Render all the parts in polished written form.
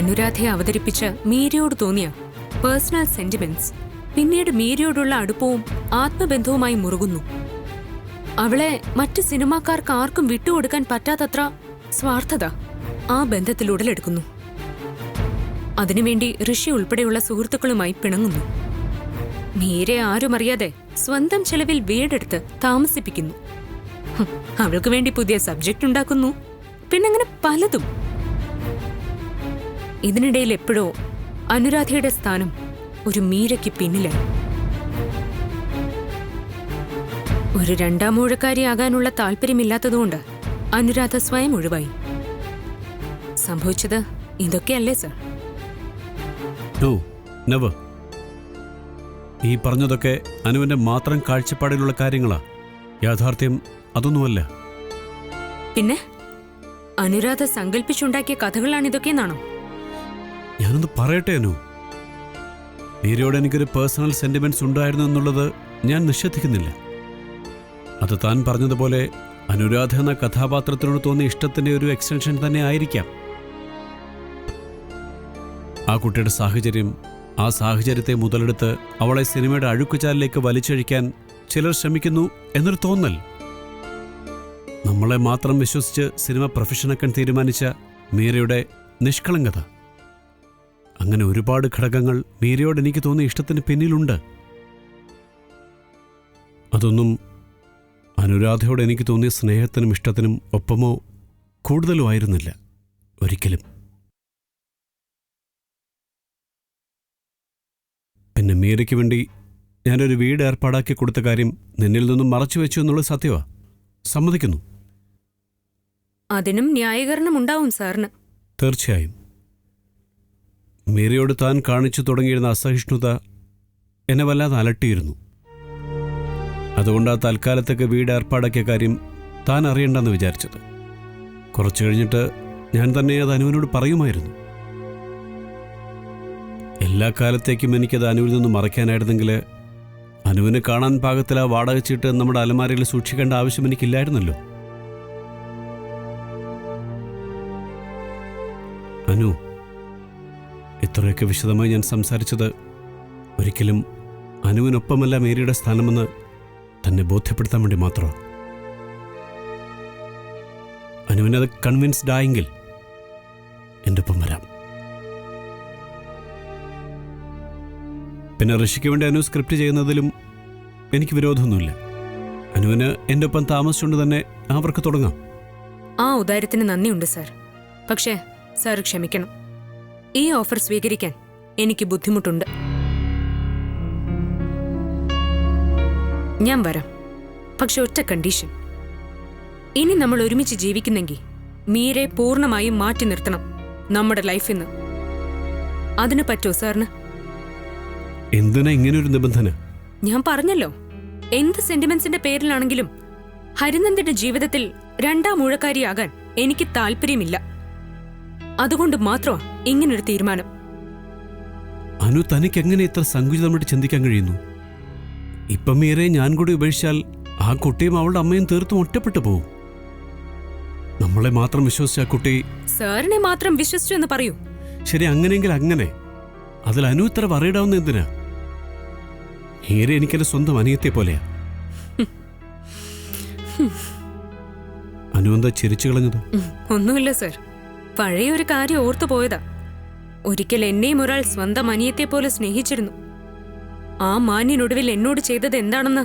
അനുരാധയെ അവതരിപ്പിച്ച മീരയോട് തോന്നിയ personal sentiments പിന്നീട് മീരയോടുള്ള അടുപ്പവും ആത്മബന്ധവുമായി മുറുകുന്നു. അവളെ മറ്റ് സിനിമാക്കാർക്ക് ആർക്കും വിട്ടുകൊടുക്കാൻ പറ്റാത്തത്ര സ്വാർത്ഥത ആ ബന്ധത്തിൽ ഉടലെടുക്കുന്നു. അതിനുവേണ്ടി ഋഷി ഉൾപ്പെടെയുള്ള സുഹൃത്തുക്കളുമായി പിണങ്ങുന്നു. മീരെ ആരുമറിയാതെ സ്വന്തം ചെലവിൽ വീടെടുത്ത് താമസിപ്പിക്കുന്നു. അവൾക്ക് വേണ്ടി പുതിയ സബ്ജക്റ്റ് ഉണ്ടാക്കുന്നു. പിന്നങ്ങനെ പലതും. ഇതിനിടയിൽ എപ്പോഴോ അനുരാധയുടെ സ്ഥാനം ഒരു മീരയ്ക്ക് പിന്നിലായി. ഒരു രണ്ടാം ഊഴക്കാരിയാകാനുള്ള താല്പര്യമില്ലാത്തതുകൊണ്ട് അനുരാധ സ്വയം ഒഴിവായി. സംഭവിച്ചത് ഇതൊക്കെയല്ലേ സർ? ഈ പറഞ്ഞതൊക്കെ അനുവിന്റെ മാത്രം കാഴ്ചപ്പാടിലുള്ള കാര്യങ്ങളാ. യാഥാർത്ഥ്യം അതൊന്നുമല്ല. പിന്നെ അനുരാധ സങ്കല്പിച്ചുണ്ടാക്കിയ കഥകളാണിതൊക്കെയെന്നാണോ? ഞാനൊന്ന് പറയട്ടെ അനു. മീരയോട് എനിക്കൊരു പേഴ്സണൽ സെന്റിമെന്റ്സ് ഉണ്ടായിരുന്നു എന്നുള്ളത് ഞാൻ നിഷേധിക്കുന്നില്ല. അത് താൻ പറഞ്ഞതുപോലെ അനുരാധ എന്ന കഥാപാത്രത്തിനോട് തോന്നിയ ഇഷ്ടത്തിന്റെ ഒരു എക്സ്റ്റൻഷൻ തന്നെ ആയിരിക്കാം. ആ കുട്ടിയുടെ സാഹചര്യം, ആ സാഹചര്യത്തെ മുതലെടുത്ത് അവളെ സിനിമയുടെ അഴുക്കുചാലിലേക്ക് വലിച്ചഴിക്കാൻ ചിലർ ശ്രമിക്കുന്നു എന്നൊരു തോന്നൽ. നമ്മളെ മാത്രം വിശ്വസിച്ച് സിനിമ പ്രൊഫഷനാക്കാൻ തീരുമാനിച്ച മീരയുടെ നിഷ്കളങ്കത, അങ്ങനെ ഒരുപാട് ഘടകങ്ങൾ മീരയോട് എനിക്ക് തോന്നിയ ഇഷ്ടത്തിന് പിന്നിലുണ്ട്. അതൊന്നും അനുരാധയോട് എനിക്ക് തോന്നിയ സ്നേഹത്തിനും ഇഷ്ടത്തിനും ഒപ്പമോ കൂടുതലോ ആയിരുന്നില്ല ഒരിക്കലും. പിന്നെ മീരയ്ക്ക് വേണ്ടി ഞാനൊരു വീട് ഏർപ്പാടാക്കി കൊടുത്ത കാര്യം നിന്നിൽ നിന്നും മറച്ചു വെച്ചു എന്നുള്ളത് സത്യമാ, സമ്മതിക്കുന്നു. അതിനും ന്യായീകരണം ഉണ്ടാവും സാറിന്. തീർച്ചയായും. മീരയോട് താൻ കാണിച്ചു തുടങ്ങിയിരുന്ന അസഹിഷ്ണുത എന്നെ വല്ലാതെ അലട്ടിയിരുന്നു. അതുകൊണ്ട് ആ തൽക്കാലത്തേക്ക് വീട് ഏർപ്പാടാക്കിയ കാര്യം താൻ അറിയണ്ടെന്ന് വിചാരിച്ചത്. കുറച്ചു കഴിഞ്ഞിട്ട് ഞാൻ തന്നെ അത് അനുവിനോട് പറയുമായിരുന്നു. എല്ലാ കാലത്തേക്കും എനിക്കത് അനുവിൽ നിന്ന് മറയ്ക്കാനായിരുന്നെങ്കിൽ അനുവിനെ കാണാൻ പാകത്തിൽ ആ വാടക ചീട്ട് നമ്മുടെ അലമാരയിൽ സൂക്ഷിക്കേണ്ട ആവശ്യം എനിക്കില്ലായിരുന്നല്ലോ. അനു, ഇത്രയൊക്കെ വിശദമായി ഞാൻ സംസാരിച്ചത് ഒരിക്കലും അനുവിനൊപ്പമല്ല മേരിയുടെ സ്ഥാനമെന്ന് തന്നെ ബോധ്യപ്പെടുത്താൻ വേണ്ടി മാത്രമാണ്. അനുവിനത് കൺവിൻസ്ഡ് ആയെങ്കിൽ എൻ്റെ ഒപ്പം വരാം. പിന്നെ ഋഷിക്ക് വേണ്ടി അനു സ്ക്രിപ്റ്റ് ചെയ്യുന്നതിലും എനിക്ക് വിരോധമൊന്നുമില്ല. അനുവിന് എൻ്റെ ഒപ്പം താമസിച്ചുകൊണ്ട് തന്നെ ആ വർക്ക് തുടങ്ങാം. ആ ഉദാരത്തിന് നന്ദിയുണ്ട് സാർ. പക്ഷേ സാർ ക്ഷമിക്കണം, ഈ ഓഫർ സ്വീകരിക്കാൻ എനിക്ക് ബുദ്ധിമുട്ടുണ്ട്. ഞാൻ വരാം, പക്ഷെ ഒറ്റ കണ്ടീഷൻ. ഇനി നമ്മൾ ഒരുമിച്ച് ജീവിക്കുന്നെങ്കിൽ മീരെ പൂർണ്ണമായും മാറ്റി നിർത്തണം നമ്മുടെ ലൈഫിൽ നിന്ന്. അതിന് പറ്റുമോ സാറിന്? എന്തിനാ ഇങ്ങനൊരു നിബന്ധന? ഞാൻ പറഞ്ഞല്ലോ, എന്ത് സെന്റിമെന്റ്സിന്റെ പേരിലാണെങ്കിലും ഹരിനന്ദന്റെ ജീവിതത്തിൽ രണ്ടാം ഊഴക്കാരിയാകാൻ എനിക്ക് താല്പര്യമില്ല. അതുകൊണ്ട് മാത്രമാ ഇങ്ങനൊരു തീരുമാനം. അനു, തനിക്ക് എങ്ങനെ ഇത്ര സങ്കുചിതമായിട്ട് ചിന്തിക്കാൻ കഴിയുന്നു? ഇപ്പം മീരെ ഞാൻ കൂടി ഉപേക്ഷിച്ചാൽ ആ കുട്ടിയും അവളുടെ അമ്മയും തീർത്തും ഒറ്റപ്പെട്ടു പോവും. നമ്മളെ മാത്രം വിശ്വസിച്ച ആ കുട്ടി സാറിനെ മാത്രം വിശ്വസിച്ചു എന്ന് പറയൂ. ശരി, അങ്ങനെയെങ്കിൽ അങ്ങനെ. അതിൽ അനു ഇത്ര വറിയിടാവുന്ന എന്തിനാ? മീരെ എനിക്കെന്റെ സ്വന്തം അനിയത്തെ പോലെയാ. അനു എന്താ ചിരിച്ചു കളഞ്ഞത്? ഒന്നുമില്ല സർ, പഴയൊരു കാര്യം ഓർത്തു പോയതാ. ഒരിക്കൽ എന്നെയും ഒരാൾ സ്വന്തം അനിയത്തെ പോലെ സ്നേഹിച്ചിരുന്നു. ആ മാന്യനൊടുവിൽ എന്നോട് ചെയ്തത് എന്താണെന്ന്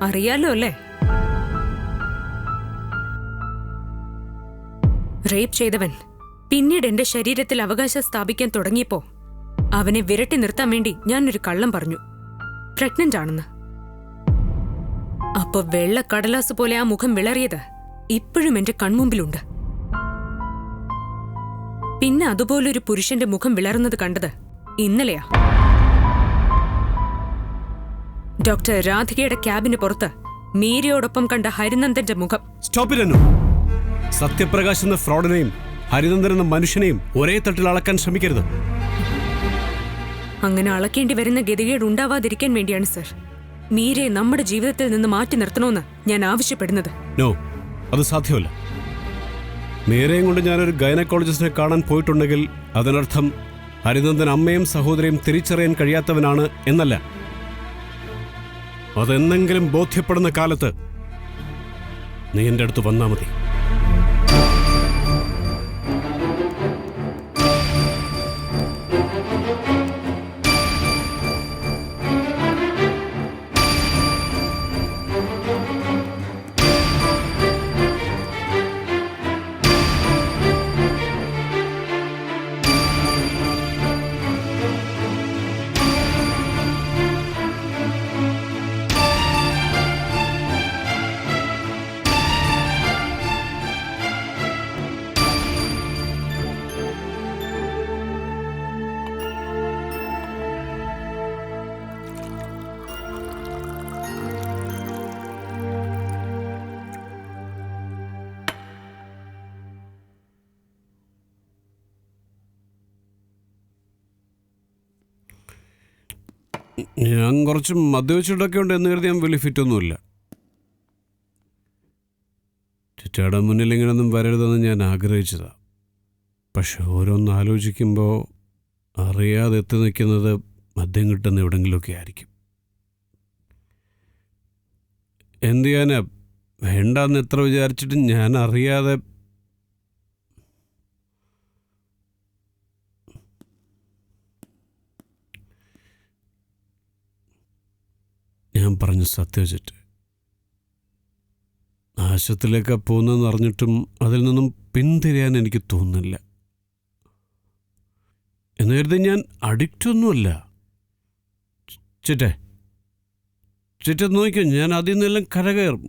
അറിയാലോ അല്ലേ? റേപ്പ് ചെയ്തവൻ പിന്നീട് എന്റെ ശരീരത്തിൽ അവകാശം സ്ഥാപിക്കാൻ തുടങ്ങിയപ്പോ അവനെ വിരട്ടി നിർത്താൻ വേണ്ടി ഞാനൊരു കള്ളം പറഞ്ഞു, പ്രഗ്നന്റ് ആണെന്ന്. അപ്പൊ വെള്ള കടലാസ് പോലെ ആ മുഖം വിളറിയത് ഇപ്പോഴും എന്റെ കൺമുമ്പിലുണ്ട്. പിന്നെ അതുപോലൊരു പുരുഷന്റെ മുഖം വിളറുന്നത് കണ്ടത് ഇന്നലെയാ. ഡോക്ടർ രാധികയുടെ ക്യാബിന് പുറത്ത് മീരയോടൊപ്പം കണ്ട ഹരിനന്ദന്റെ മുഖം. Stop it Anu. സത്യപ്രകാശ് എന്ന ഫ്രോഡിനെയും ഹരിനന്ദൻ എന്ന മനുഷ്യനെയും ഒരേ തട്ടിൽ അളക്കാൻ ശ്രമിക്കരുത്. അങ്ങനെ അളക്കേണ്ടി വരുന്ന ഗതികേട് ഉണ്ടാവാതിരിക്കാൻ വേണ്ടിയാണ് സർ മീരയെ നമ്മുടെ ജീവിതത്തിൽ നിന്ന് മാറ്റി നിർത്തണമെന്ന് ഞാൻ ആവശ്യപ്പെടുന്നത്. നോ, അത് സാധ്യമല്ല. മീരയും കൊണ്ട് ഞാനൊരു ഗൈനക്കോളജിസ്റ്റിനെ കാണാൻ പോയിട്ടുണ്ടെങ്കിൽ അതിനർത്ഥം ഹരിനന്ദൻ അമ്മയും സഹോദരിയും തിരിച്ചറിയാൻ കഴിയാത്തവനാണ് എന്നല്ല. അതെന്തെങ്കിലും ബോധ്യപ്പെടുന്ന കാലത്ത് നീ എൻ്റെ അടുത്ത് വന്നാൽ മതി. ഞാൻ കുറച്ച് മദ്യവെച്ചിട്ടൊക്കെ ഉണ്ട് എന്ന് കരുതി ഞാൻ വലിയ ഫിറ്റൊന്നുമില്ല. ചിറ്റയുടെ മുന്നിൽ ഇങ്ങനെയൊന്നും വരരുതെന്ന് ഞാൻ ആഗ്രഹിച്ചതാ. പക്ഷെ ഓരോന്ന് ആലോചിക്കുമ്പോൾ അറിയാതെ എത്തി നിൽക്കുന്നത് മദ്യം കിട്ടുന്ന എവിടെങ്കിലുമൊക്കെ ആയിരിക്കും. എന്ത് ചെയ്യാനാ, വേണ്ടെന്ന് എത്ര വിചാരിച്ചിട്ടും ഞാൻ അറിയാതെ ഞാൻ പറഞ്ഞു സത്യവച്ചിട്ട് നാശത്തിലേക്കാണ് പോകുന്നതെന്ന് അറിഞ്ഞിട്ടും അതിൽ നിന്നും പിന്തിരിയാൻ എനിക്ക് തോന്നുന്നില്ല. എന്ന് കരുതി ഞാൻ അഡിക്റ്റൊന്നുമല്ല. ചിറ്റ നോക്കിയോ, ഞാൻ അതിൽ നിന്നെല്ലാം കരകയറും.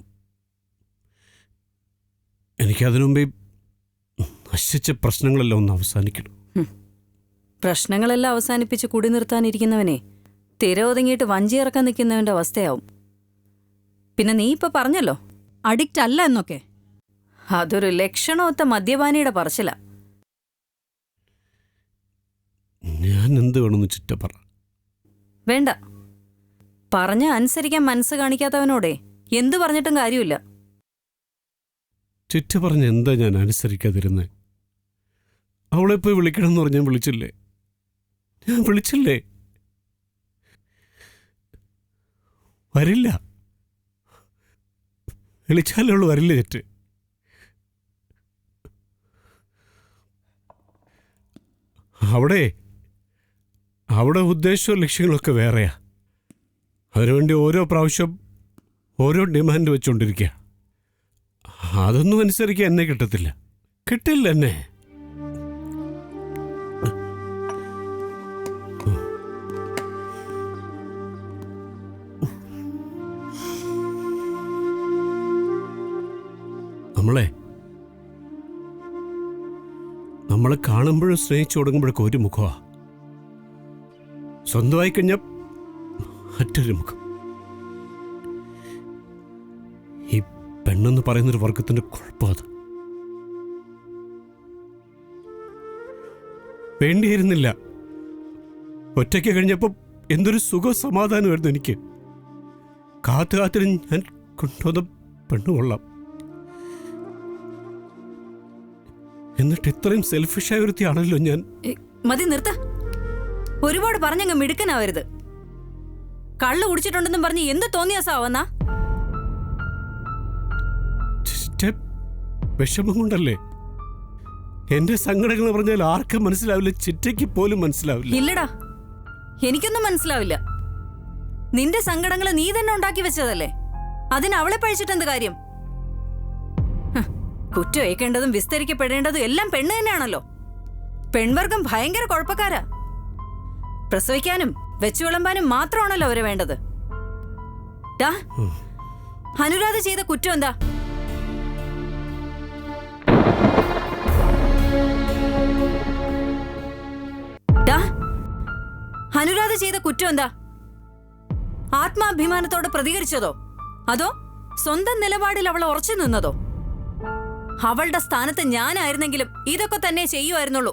എനിക്കതിനു മുമ്പേ നശിച്ച പ്രശ്നങ്ങളെല്ലാം ഒന്ന് അവസാനിക്കണം. പ്രശ്നങ്ങളെല്ലാം അവസാനിപ്പിച്ച് കുടി നിർത്താനിരിക്കുന്നവനെ തിരഒതുങ്ങിയിട്ട് വഞ്ചി ഇറക്കാൻ നിൽക്കുന്നവന്റെ അവസ്ഥയാവും. പിന്നെ നീ ഇപ്പൊ പറഞ്ഞല്ലോ അഡിക്റ്റ് അല്ല എന്നൊക്കെ. അതൊരു ലക്ഷണമൊത്ത മദ്യപാനിയുടെ പറച്ചില. ഞാൻ എന്ത് വേണമെന്ന് ചിറ്റ പറ. വേണ്ട, പറഞ്ഞ അനുസരിക്കാൻ മനസ്സ് കാണിക്കാത്തവനോടെ എന്തു പറഞ്ഞിട്ടും കാര്യമില്ല. ചിറ്റ പറഞ്ഞ എന്താ ഞാൻ അനുസരിക്കാതിരുന്നേ? അവളെ പോയി വിളിക്കണമെന്ന് പറഞ്ഞാൽ വിളിച്ചില്ലേ? ഞാൻ വിളിച്ചില്ലേ? വരില്ല. വിളിച്ചാലുള്ളൂ, വരില്ല ചിറ്റ്. അവിടെ ഉദ്ദേശവും ലക്ഷ്യങ്ങളൊക്കെ വേറെയാ. അതിനുവേണ്ടി ഓരോ പ്രാവശ്യം ഓരോ ഡിമാൻഡ് വെച്ചുകൊണ്ടിരിക്കുക. അതൊന്നും അനുസരിക്കാൻ എന്നെ കിട്ടത്തില്ല. കിട്ടില്ല എന്നെ. നമ്മളെ കാണുമ്പോഴും സ്നേഹിച്ചു തുടങ്ങുമ്പോഴൊക്കെ ഒരു മുഖമാ. സ്വന്തമായി കഴിഞ്ഞാൽ മറ്റൊരു മുഖം. ഈ പെണ്ണെന്ന് പറയുന്നൊരു വർഗത്തിന്റെ കുഴപ്പം അത്. വേണ്ടിയിരുന്നില്ല. ഒറ്റയ്ക്ക് കഴിഞ്ഞപ്പോൾ എന്തൊരു സുഖ സമാധാനമായിരുന്നു എനിക്ക്. കാത്തിനും ഞാൻ കൊണ്ടുവന്ന പെണ്ണുകൊള്ളാം. എന്നിട്ട് ഇത്രയും സെൽഫിഷായ ഒരുത്തിയാണല്ലോ ഞാൻ. മതി, നിർത്ത. ഒരുപാട് പറഞ്ഞങ്ങ് മിടുക്കനാവരുത്. കള്ളു കുടിച്ചിട്ടുണ്ടെന്നും പറഞ്ഞ് എന്ത് തോന്നിയാസാവന്ന? വിഷമം കൊണ്ടല്ലേ. എന്റെ സങ്കടങ്ങൾ പറഞ്ഞാൽ ആർക്കും മനസ്സിലാവില്ല. ചിറ്റയ്ക്ക് പോലും മനസ്സിലാവില്ല. ഇല്ലടാ, എനിക്കൊന്നും മനസ്സിലാവില്ല. നിന്റെ സങ്കടങ്ങൾ നീ തന്നെ ഉണ്ടാക്കി വെച്ചതല്ലേ. അതിന് അവളെ പഴിച്ചിട്ട് എന്ത് കാര്യം? കുറ്റമേക്കേണ്ടതും വിസ്തരിക്കപ്പെടേണ്ടതും എല്ലാം പെണ്ണ് തന്നെയാണല്ലോ. പെൺവർഗം ഭയങ്കര കുഴപ്പക്കാരാ. പ്രസവിക്കാനും വെച്ചു വിളമ്പാനും മാത്രമാണല്ലോ അവരെ വേണ്ടത്. അനുരാധ ചെയ്ത കുറ്റം എന്താ? അനുരാധ ചെയ്ത കുറ്റം എന്താ? ആത്മാഭിമാനത്തോടെ പ്രതികരിച്ചതോ അതോ സ്വന്തം നിലപാടിൽ അവൾ ഉറച്ചു നിന്നതോ? അവളുടെ സ്ഥാനത്ത് ഞാനായിരുന്നെങ്കിലും ഇതൊക്കെ തന്നെ ചെയ്യുമായിരുന്നുള്ളൂ.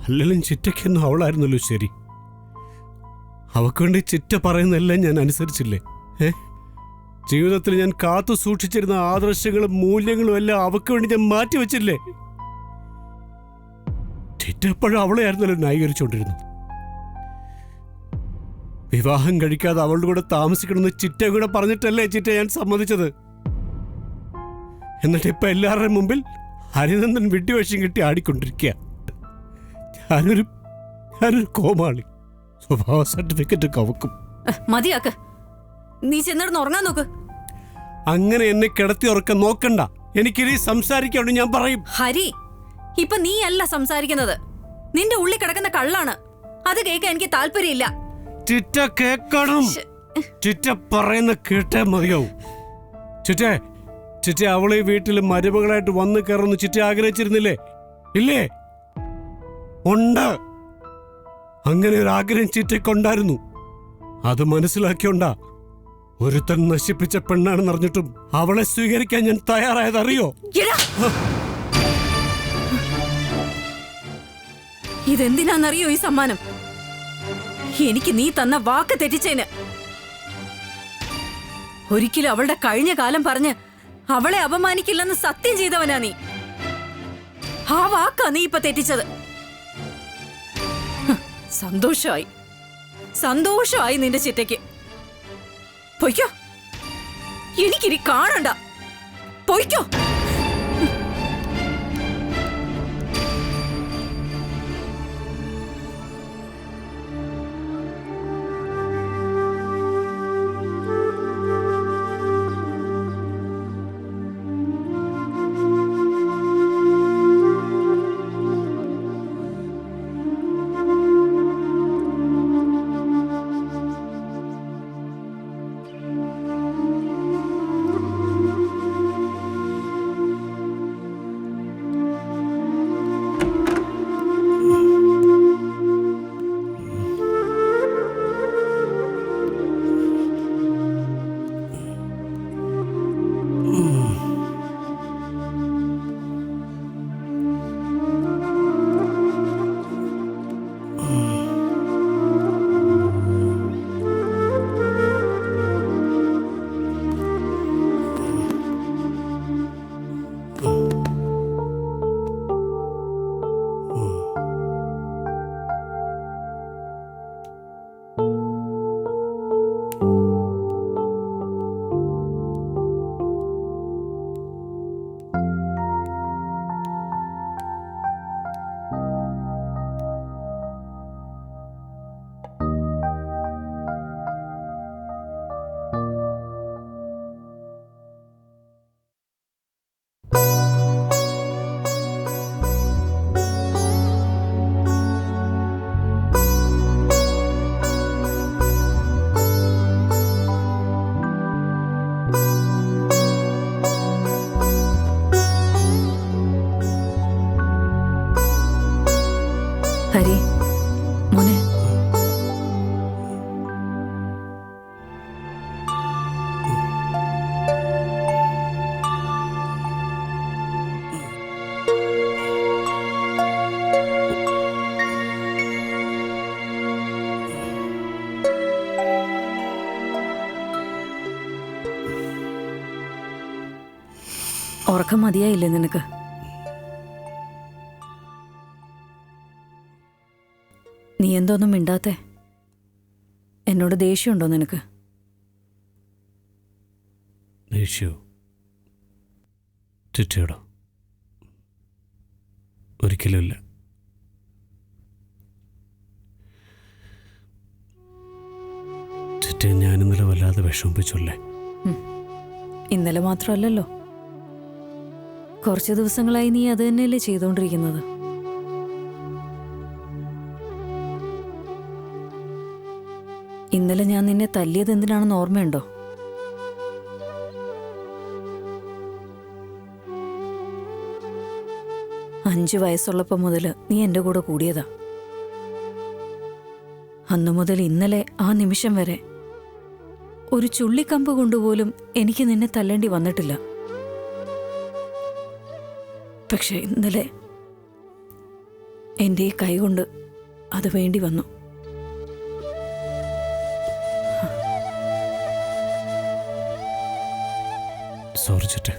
അല്ലെങ്കിലും ചിറ്റയ്ക്കൊന്നും അവളായിരുന്നല്ലോ ശരി. അവക്ക് വേണ്ടി ചിറ്റ പറയുന്നതെല്ലാം ഞാൻ അനുസരിച്ചില്ലേ? ജീവിതത്തിൽ ഞാൻ കാത്തു സൂക്ഷിച്ചിരുന്ന ആദർശങ്ങളും മൂല്യങ്ങളും എല്ലാം അവക്ക് വേണ്ടി ഞാൻ മാറ്റിവെച്ചില്ലേ? ചിറ്റ എപ്പോഴും അവളെയായിരുന്നല്ലോ ന്യായീകരിച്ചുകൊണ്ടിരുന്നത്. വിവാഹം കഴിക്കാതെ അവളുടെ കൂടെ താമസിക്കണമെന്ന് ചിറ്റ കൂടെ പറഞ്ഞിട്ടല്ലേ ചിറ്റ ഞാൻ സമ്മതിച്ചത്. എന്നിട്ട് ഇപ്പൊ എല്ലാവരുടെയും മുമ്പിൽ ഹരിനന്ദൻ വിഡ്ഢിവേഷം കിട്ടി ആടിക്കൊണ്ടിരിക്കുക. ഞാനൊരു കോമാളി. സ്വഭാവ സർട്ടിഫിക്കറ്റ് കവക്കും. മതിയാക്ക്, നീ ചെന്നിടന്ന് ഉറങ്ങാൻ നോക്ക്. അങ്ങനെ എന്നെ കിടത്തി ഉറക്കാൻ നോക്കണ്ട. എനിക്കിനി സംസാരിക്കാണ്ട് ഞാൻ പറയും. ഹരി, ഇപ്പൊ നീ അല്ല സംസാരിക്കുന്നത്, നിന്റെ ഉള്ളിൽ കിടക്കുന്ന കള്ളാണ്. അത് കേൾക്കാൻ എനിക്ക് താല്പര്യമില്ല. ചിറ്റ കേക്കണം. ചിറ്റ പറയുന്ന കേട്ടേ മതിയാവും. ചിറ്റ അവളെ വീട്ടിൽ മരുമകളായിട്ട് വന്നു കയറുന്നു ചിറ്റ ആഗ്രഹിച്ചിരുന്നില്ലേ? ഇല്ലേ? ഉണ്ട്. അങ്ങനെ ഒരു ആഗ്രഹം ചിറ്റയ്ക്കുണ്ടായിരുന്നു. അത് മനസ്സിലാക്കിയോണ്ടാ ഒരുത്തൻ നശിപ്പിച്ച പെണ്ണാണെന്ന് അറിഞ്ഞിട്ടും അവളെ സ്വീകരിക്കാൻ ഞാൻ തയ്യാറായതറിയോ? ഇതെന്തിനാന്നറിയോ ഈ സമ്മാനം? എനിക്ക് നീ തന്ന വാക്ക് തെറ്റിച്ചേന്. ഒരിക്കലും അവളുടെ കഴിഞ്ഞ കാലം പറഞ്ഞ് അവളെ അപമാനിക്കില്ലെന്ന് സത്യം ചെയ്തവനാ നീ. ആ വാക്കാ നീ ഇപ്പൊ തെറ്റിച്ചത്. സന്തോഷമായി നിന്റെ ചിറ്റയ്ക്ക്. പൊയ്ക്കോ, എനിക്കിനി കാണണ്ട. പൊയ്ക്കോ. ഹരി മോനെ, ഉറക്കം മതിയായില്ലേ നിനക്ക്? നീ എന്തോന്നും മിണ്ടാത്തെ? എന്നോട് ദേഷ്യമുണ്ടോ നിനക്ക്? ദേഷ്യോ? ചിറ്റയോടോ? ഒരിക്കലുമില്ല. ചിറ്റയെ ഞാൻ ഇന്നലെ വല്ലാതെ വിഷമിപ്പിച്ചല്ലേ? ഇന്നലെ മാത്രമല്ലല്ലോ, കുറച്ച് ദിവസങ്ങളായി നീ അത് തന്നെയല്ലേ ചെയ്തുകൊണ്ടിരിക്കുന്നത്. ഇന്നലെ ഞാൻ നിന്നെ തല്ലിയത് എന്തിനാണെന്ന് ഓർമ്മയുണ്ടോ? അഞ്ചു വയസ്സുള്ളപ്പോൾ മുതൽ നീ എൻ്റെ കൂടെ കൂടിയതാ. അന്നു മുതൽ ഇന്നലെ ആ നിമിഷം വരെ ഒരു ചുള്ളിക്കമ്പ് കൊണ്ടുപോലും എനിക്ക് നിന്നെ തല്ലേണ്ടി വന്നിട്ടില്ല. പക്ഷെ ഇന്നലെ എൻ്റെ ഈ കൈകൊണ്ട് അത് വേണ്ടി വന്നു. സോറി ചേട്ടാ.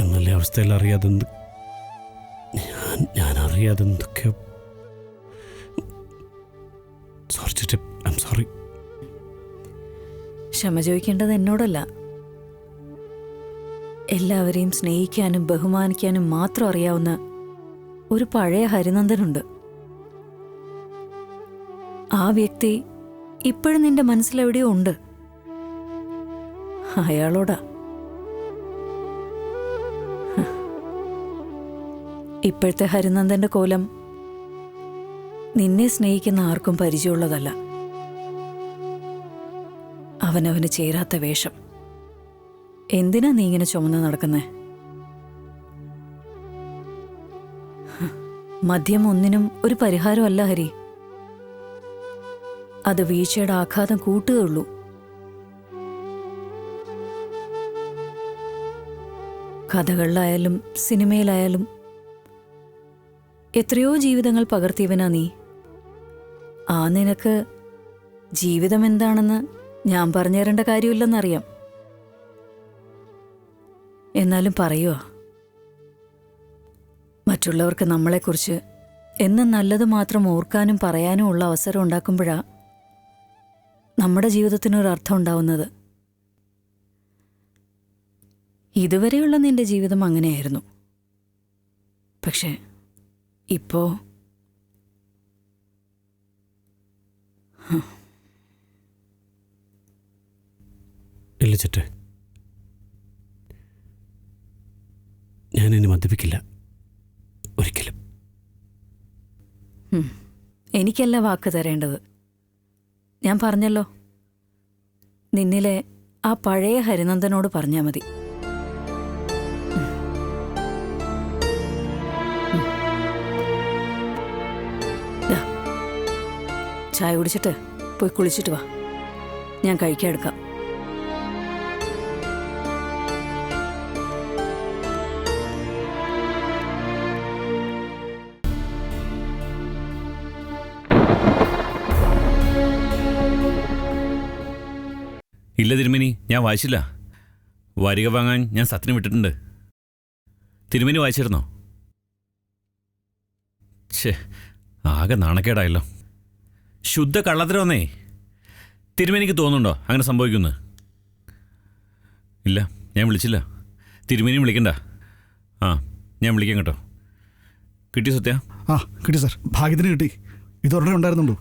എന്നല്ലേ അവസ്ഥയിൽ അറിയാതെ ഞാൻ അറിയാതെ എന്തൊക്കെയോ. സോറി ചേട്ടാ, ഐ എം സോറി. ക്ഷമ ചോദിക്കേണ്ടത് എന്നോടല്ല, എല്ലാവരെയും സ്നേഹിക്കാനും ബഹുമാനിക്കാനും മാത്രം അറിയാവുന്ന ഒരു പഴയ ഹരിനന്ദനുണ്ട്. ആ വ്യക്തി ഇപ്പോഴും നിന്റെ മനസ്സിലെവിടെയോ ഉണ്ട്. അയാളോടാ. ഇപ്പോഴത്തെ ഹരിനന്ദന്റെ കോലം നിന്നെ സ്നേഹിക്കുന്ന ആർക്കും പരിചയമുള്ളതല്ല. അവനവന് ചേരാത്ത വേഷം. എന്തിനാ നീ ഇങ്ങനെ ചുമന്ന് നടക്കുന്നേ? മദ്യം ഒന്നിനും ഒരു പരിഹാരമല്ല ഹരി. അത് വീഴ്ചയുടെ ആഘാതം കൂട്ടുകയുള്ളൂ. കഥകളിലായാലും സിനിമയിലായാലും എത്രയോ ജീവിതങ്ങൾ പകർത്തിയവനാ നീ. ആ നിനക്ക് ജീവിതം എന്താണെന്ന് ഞാൻ പറഞ്ഞു തരേണ്ട കാര്യമില്ലെന്നറിയാം. എന്നാലും പറയുക, മറ്റുള്ളവർക്ക് നമ്മളെക്കുറിച്ച് എന്നും നല്ലത് മാത്രം ഓർക്കാനും പറയാനും ഉള്ള അവസരം ഉണ്ടാക്കുമ്പോഴാ നമ്മുടെ ജീവിതത്തിനൊരർത്ഥം ഉണ്ടാവുന്നത്. ഇതുവരെയുള്ള നിന്റെ ജീവിതം അങ്ങനെയായിരുന്നു. പക്ഷേ ഇപ്പോ ഇല്ല ചേട്ടേ, ഞാനിനി മദ്യപിക്കില്ല ഒരിക്കലും. എനിക്കല്ല വാക്ക് തരേണ്ടത്. ഞാൻ പറഞ്ഞല്ലോ, നിന്നിലെ ആ പഴയ ഹരിനന്ദനോട് പറഞ്ഞാൽ മതി. ചായ കുടിച്ചിട്ട് പോയി കുളിച്ചിട്ട് വാ, ഞാൻ കഴിക്കാൻ എടുക്കാം. ഇല്ല തിരുമേനി, ഞാൻ വായിച്ചില്ല. വരിക വാങ്ങാൻ ഞാൻ സത്തിന് വിട്ടിട്ടുണ്ട്. തിരുമേനി വായിച്ചിരുന്നോ? ഛേ, ആകെ നാണക്കേടായല്ലോ. ശുദ്ധ കള്ളത്തരമെന്നേ. തിരുമേനിക്ക് തോന്നുന്നുണ്ടോ അങ്ങനെ സംഭവിക്കുമെന്ന്? ഇല്ല, ഞാൻ വിളിച്ചില്ല. തിരുമേനി വിളിക്കണ്ട. ആ, ഞാൻ വിളിക്കാം കേട്ടോ. കിട്ടി സത്യ? ആ കിട്ടി സാർ, ഭാഗ്യത്തിന് കിട്ടി. ഇതൊരെണ്ണം ഉണ്ടായിരുന്നുണ്ടോ?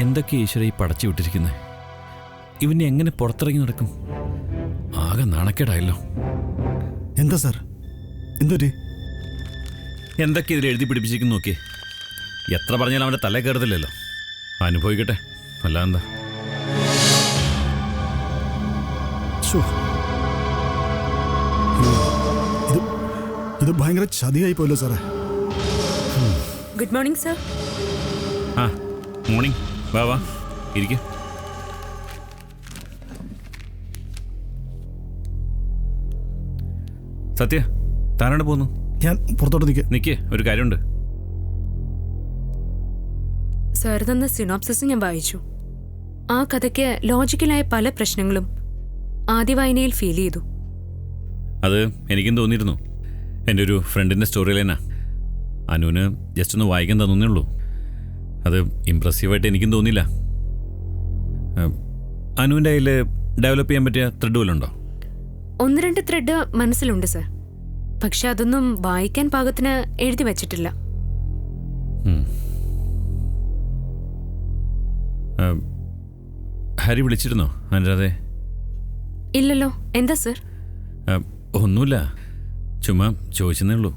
എന്തൊക്കെ ഈശ്വര ഈ പടച്ചു വിട്ടിരിക്കുന്നത്? ഇവനെ എങ്ങനെ പുറത്തിറങ്ങി നടക്കും? ആകെ നാണക്കേടായല്ലോ. എന്താ സാർ, എന്തൊരു എന്തൊക്കെ ഇതിൽ എഴുതി പിടിപ്പിച്ചിരിക്കുന്നു നോക്കിയേ. എത്ര പറഞ്ഞാലും അവൻ്റെ തല കയറത്തില്ലല്ലോ. അനുഭവിക്കട്ടെ, അല്ലാന്താ. ഇത് ഭയങ്കര ചതിയായി പോയല്ലോ സാറേ. Good morning sir. ആ മോർണിംഗ്. വാ വാ ഇരിക്ക. സത്യ, താനാണ് പോന്നു? ഞാൻ പുറത്തോട്ട് നിൽക്കേ, ഒരു കാര്യമുണ്ട്. സാർ തന്ന സിനോപ്സിസ് ഞാൻ വായിച്ചു. ആ കഥയ്ക്ക് ലോജിക്കലായ പല പ്രശ്നങ്ങളും ആദ്യ വായനയിൽ ഫീൽ ചെയ്തു. അത് എനിക്കും തോന്നിയിരുന്നു. എൻ്റെ ഒരു ഫ്രണ്ടിൻ്റെ സ്റ്റോറി ലൈനാ. അനുവിന് ജസ്റ്റ് ഒന്ന് വായിക്കാൻ തന്നേ ഉള്ളൂ. അത് ഇമ്പ്രസീവായിട്ട് എനിക്കും തോന്നിയില്ല. അനുവിൻ്റെ കയ്യിൽ ഡെവലപ്പ് ചെയ്യാൻ പറ്റിയ ത്രെഡ് വല്ലതും ഉണ്ടോ? 1-2 ത്രെഡ് മനസ്സിലുണ്ട് സർ. പക്ഷെ അതൊന്നും വായിക്കാൻ പാകത്തിന് എഴുതി വച്ചിട്ടില്ല. ഹരി വിളിച്ചിരുന്നോ അനുരാധെ? ഇല്ലല്ലോ. എന്താ സർ? ഒന്നുമില്ല, ചുമ്മാ ചോദിച്ചെന്നേ ഉള്ളൂ.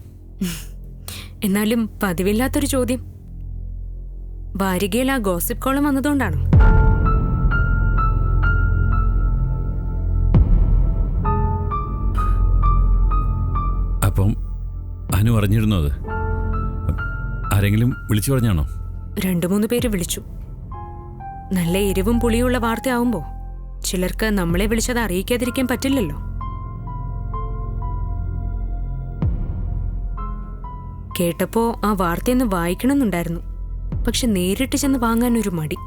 എന്നാലും പതിവില്ലാത്തൊരു ചോദ്യം. വാരികയിൽ ആ ഗോസിപ്പ് കോളം വന്നതുകൊണ്ടാണോ? അപ്പം അനു അറിഞ്ഞിരുന്നോ അത്? ആരെങ്കിലും വിളിച്ചു പറഞ്ഞാണോ? 2-3 പേര് വിളിച്ചു. നല്ല എരിവും പുളിയുള്ള വാർത്തയാവുമ്പോ ചിലർക്ക് നമ്മളെ വിളിച്ചത് അറിയിക്കാതിരിക്കാൻ പറ്റില്ലല്ലോ. കേട്ടപ്പോ ആ വാർത്തയൊന്ന് വായിക്കണമെന്നുണ്ടായിരുന്നു. പക്ഷെ നേരിട്ട് ചെന്ന് വാങ്ങാൻ ഒരു മടി.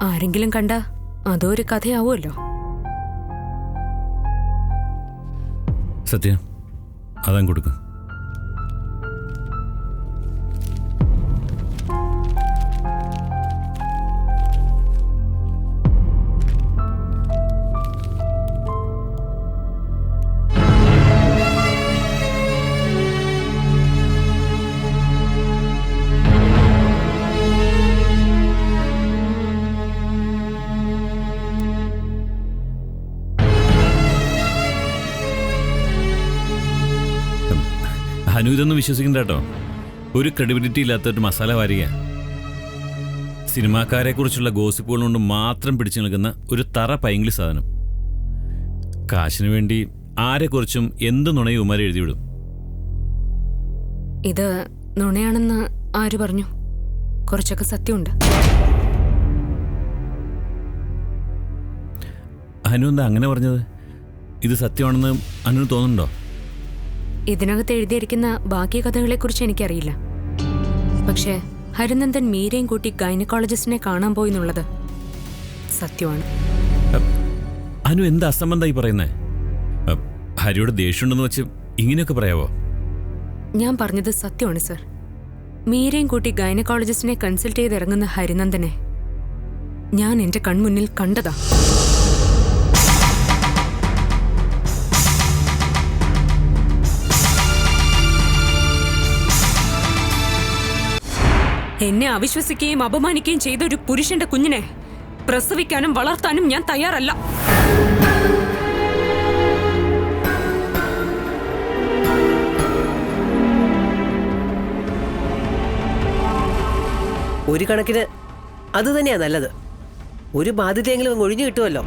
ആരെങ്കിലും കണ്ട അതോ ഒരു കഥയാവുമല്ലോ. സത്യ, അതങ്ങ് കൊടുക്കും. അനു ഇതൊന്നും വിശ്വസിക്കണ്ട കേട്ടോ. ഒരു ക്രെഡിബിലിറ്റി ഇല്ലാത്തൊരു മസാല വാരിക. സിനിമാക്കാരെ കുറിച്ചുള്ള ഗോസിപ്പുകൾ കൊണ്ട് മാത്രം പിടിച്ചു നിൽക്കുന്ന ഒരു തറ പൈങ്കിളി സാധനം. കാശിനു വേണ്ടി ആരെക്കുറിച്ചും എന്ത് നുണയും ഉമാരെ എഴുതിവിടും. ഇത് നുണയാണെന്ന് ആര് പറഞ്ഞു? കുറച്ചൊക്കെ സത്യമുണ്ട്. അനു എന്താ അങ്ങനെ പറഞ്ഞത്? ഇത് സത്യമാണെന്ന് അനു തോന്നുന്നുണ്ടോ? ഇതിനകത്ത് എഴുതിയിരിക്കുന്ന ബാക്കി കഥകളെക്കുറിച്ച് എനിക്കറിയില്ല. പക്ഷേ ഹരിനന്ദൻ മീരയും കൂട്ടി ഗൈനക്കോളജിസ്റ്റിനെ കാണാൻ പോയി എന്നുള്ളത് സത്യമാണ്. അനു എന്ത് അസംബന്ധമായി പറയുന്നേ? ഹരിയോട് ദേഷ്യമുണ്ടെന്ന് വെച്ച് ഇങ്ങനെയൊക്കെ പറയാവോ? ഞാൻ പറഞ്ഞത് സത്യമാണ് സർ. മീരയും കൂട്ടി ഗൈനക്കോളജിസ്റ്റിനെ കൺസൾട്ട് ചെയ്ത് ഇറങ്ങുന്ന ഹരിനന്ദനെ ഞാൻ എന്റെ കൺമുന്നിൽ കണ്ടതാ. എന്നെ അവിശ്വസിക്കുകയും അപമാനിക്കുകയും ചെയ്ത ഒരു പുരുഷന്റെ കുഞ്ഞിനെ പ്രസവിക്കാനും വളർത്താനും ഞാൻ തയ്യാറല്ല. ഒരു കണക്കിന് അത് തന്നെയാ നല്ലത്. ഒരു ബാധ്യതയെങ്കിലും ഒഴിഞ്ഞു കിട്ടുമല്ലോ.